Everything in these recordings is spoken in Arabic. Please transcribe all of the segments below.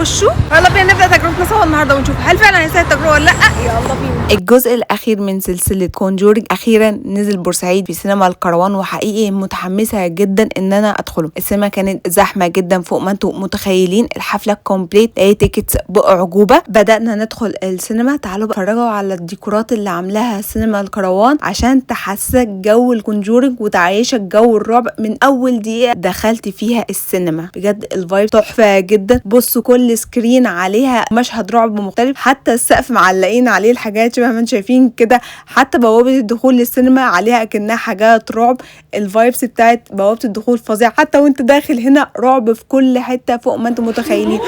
نخشوا. يلا بينا نبدا تجربتنا سوا النهارده ونشوف هل فعلا هيستاهل التجربه ولا لا. يلا بينا. الجزء الاخير من سلسله كونجورينج اخيرا نزل بورسعيد في سينما الكروان، وحقيقي متحمسه جدا ان انا ادخله. السينما كانت زحمه جدا فوق ما انتم متخيلين، الحفله كومبليت، اي تيكتس باعجوبه. بدانا ندخل السينما، تعالوا اتفرجوا على الديكورات اللي عاملاها سينما الكروان عشان تحسسك جو الكونجورينج وتعيشك جو الرعب من اول دقيقه دخلت فيها السينما. بجد الفايب تحفه جدا. بصوا كل سكرين عليها مشهد رعب مختلف، حتى السقف معلقين عليه الحاجات شبه ما انتم شايفين كده، حتى بوابه الدخول للسينما عليها اكنها حاجات رعب. الفايبس بتاعت بوابه الدخول فظيعه، حتى وانت داخل هنا رعب في كل حته فوق ما انتم متخيلين.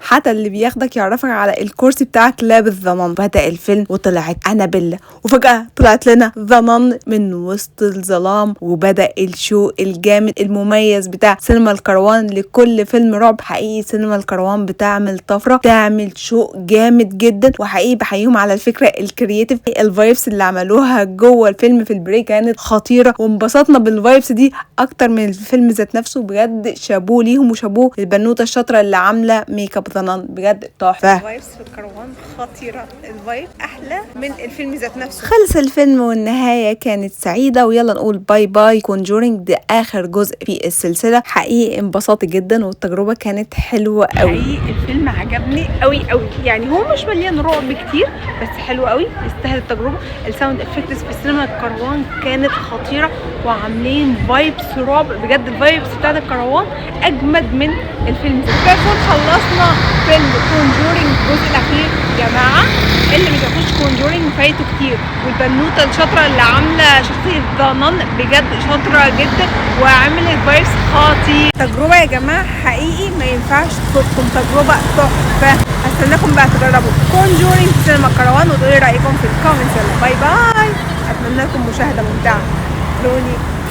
حتى اللي بياخدك يعرفك على الكرسي بتاعك لابس ضمان. بدأ الفيلم وطلعت أنابيلا، وفجأة طلعت لنا ضمان من وسط الظلام، وبدأ الشو الجامد المميز بتاع سينما الكروان. لكل فيلم رعب حقيقي سينما الكروان بتعمل طفرة، بتعمل شو جامد جدا، وحقيقي بحييهم على الفكرة الكرياتيف. الفايبس اللي عملوها جوه الفيلم في البريك كانت خطيرة، وانبسطنا بالفايبس دي أكتر من الفيلم ذات نفسه. بجد شابوه ليهم وشابوه البنوتة الشاطرة اللي عاملة ميك اب ضنان، بجد تحفه. الفايبس في الكروان خطيره، الفايب احلى من الفيلم ذات نفسه. خلص الفيلم والنهايه كانت سعيده، ويلا نقول باي باي كونجورينج. ده اخر جزء في السلسله. حقيقي انبسطت جدا والتجربه كانت حلوه قوي. حقيقي الفيلم عجبني قوي قوي، يعني هو مش مليان رعب كتير بس حلو قوي، يستاهل التجربه. الساوند افكتس في سينما الكروان كانت خطيره، وعاملين فايبس رعب. بجد الفايبس بتاعت الكروان اجمد من الفيلم. كده خلصنا فيلم كونجورينج الجزء الاخير يا جماعه. اللي ما شافوش كونجورينج فايته كتير، والبنوته الشاطره اللي عامله شخصيه ضنان بجد شاطره جدا وعملت فايبس خطير. تجربه يا جماعه حقيقي ما ينفعش تفوتكم، تجربه تحفه. هستناكم بقى تجربوا كونجورينج في سينما الكروان وتقولوا رايكم في الكومنتس. يلا باي باي، اتمنى لكم مشاهده ممتعه.